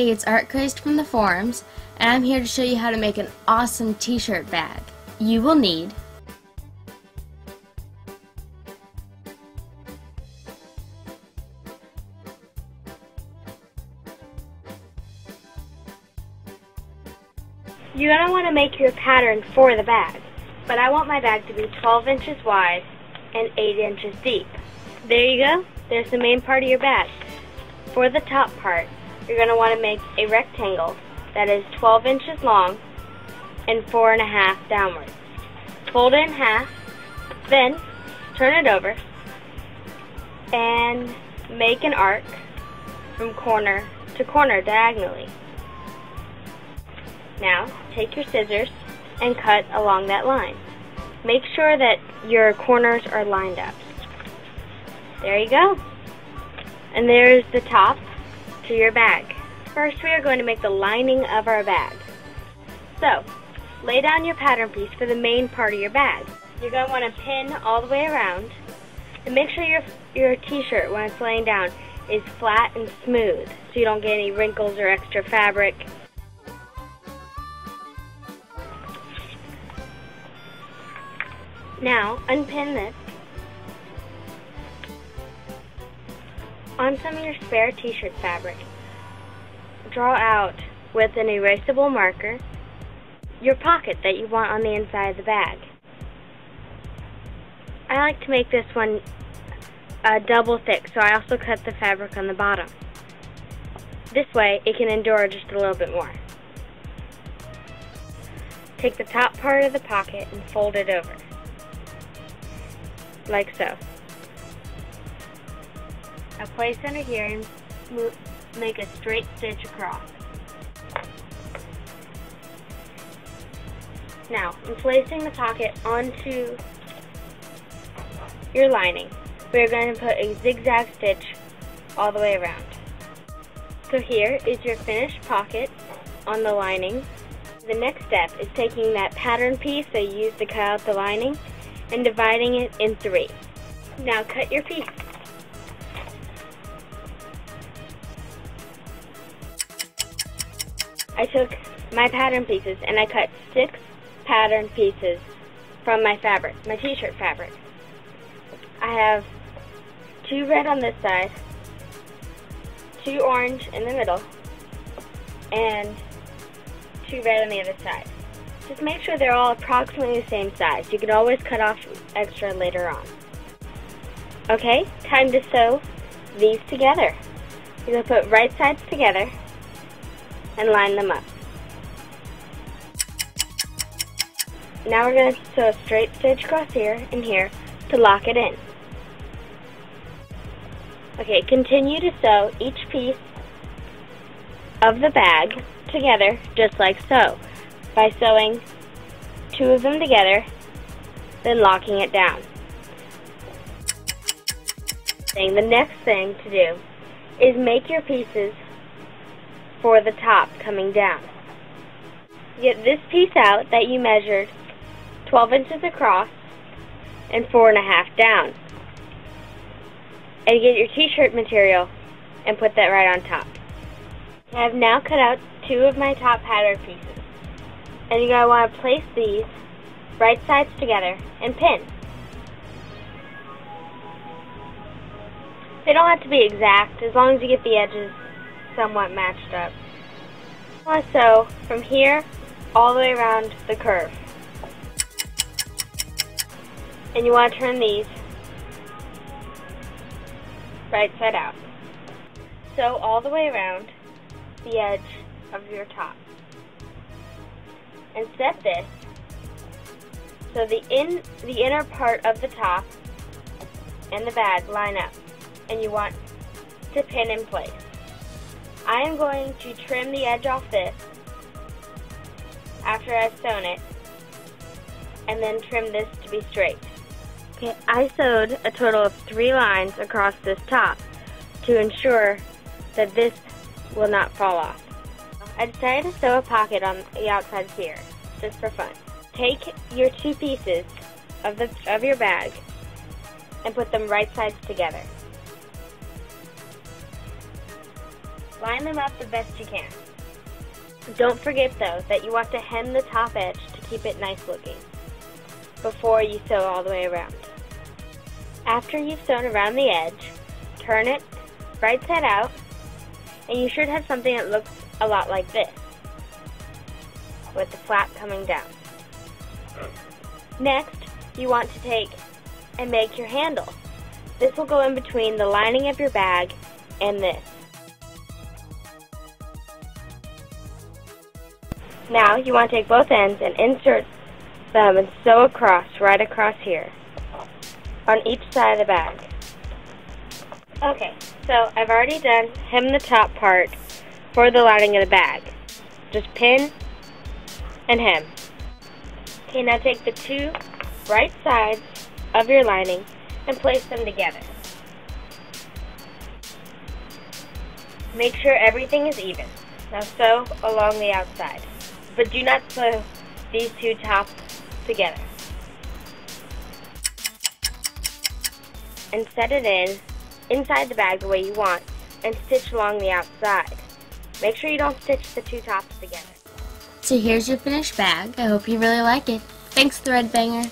Hey, it's ArtCrazed from the forums, and I'm here to show you how to make an awesome t-shirt bag. You will need You're going to want to make your pattern for the bag, but I want my bag to be 12 inches wide and 8 inches deep. There you go. There's the main part of your bag. For the top part, you're going to want to make a rectangle that is 12 inches long and 4.5 downwards. Fold it in half, then turn it over and make an arc from corner to corner diagonally. Now, take your scissors and cut along that line. Make sure that your corners are lined up. There you go. And there's the top to your bag. First, we are going to make the lining of our bag. So, lay down your pattern piece for the main part of your bag. You're going to want to pin all the way around. And make sure your t-shirt, when it's laying down, is flat and smooth, so you don't get any wrinkles or extra fabric. Now, unpin this. On some of your spare t-shirt fabric, draw out with an erasable marker your pocket that you want on the inside of the bag. I like to make this one double thick, so I also cut the fabric on the bottom. This way, it can endure just a little bit more. Take the top part of the pocket and fold it over, like so. Now place under here and make a straight stitch across. Now, in placing the pocket onto your lining, we're going to put a zigzag stitch all the way around. So here is your finished pocket on the lining. The next step is taking that pattern piece that you used to cut out the lining and dividing it in 3. Now cut your piece. I took my pattern pieces and I cut 6 pattern pieces from my fabric, my t-shirt fabric. I have 2 red on this side, 2 orange in the middle, and 2 red on the other side. Just make sure they're all approximately the same size. You can always cut off extra later on. Okay, time to sew these together. You're going to put right sides together and line them up. Now we're going to sew a straight stitch across here and here to lock it in. Okay, continue to sew each piece of the bag together just like so, by sewing 2 of them together, then locking it down. The next thing to do is make your pieces for the top coming down. Get this piece out that you measured 12 inches across and 4.5 down. And get your t-shirt material and put that right on top. I have now cut out 2 of my top pattern pieces. And you're going to want to place these right sides together and pin. They don't have to be exact, as long as you get the edges somewhat matched up. You want to sew from here all the way around the curve. And you want to turn these right side out. Sew all the way around the edge of your top. And set this so the inner part of the top and the bag line up, and you want to pin in place. I am going to trim the edge off this after I've sewn it, and then trim this to be straight. Okay, I sewed a total of 3 lines across this top to ensure that this will not fall off. I decided to sew a pocket on the outside here, just for fun. Take your 2 pieces of your bag and put them right sides together. Line them up the best you can. Don't forget though that you want to hem the top edge to keep it nice looking before you sew all the way around. After you've sewn around the edge, turn it right side out, and you should have something that looks a lot like this, with the flap coming down. Next, you want to take and make your handle. This will go in between the lining of your bag and this. Now you want to take both ends and insert them and sew across, right across here, on each side of the bag. Okay, so I've already done hem the top part for the lining of the bag. Just pin and hem. Okay, now take the two right sides of your lining and place them together. Make sure everything is even. Now sew along the outside, but do not sew these two tops together. And set it inside the bag the way you want and stitch along the outside. Make sure you don't stitch the two tops together. So here's your finished bag. I hope you really like it. Thanks, Threadbanger.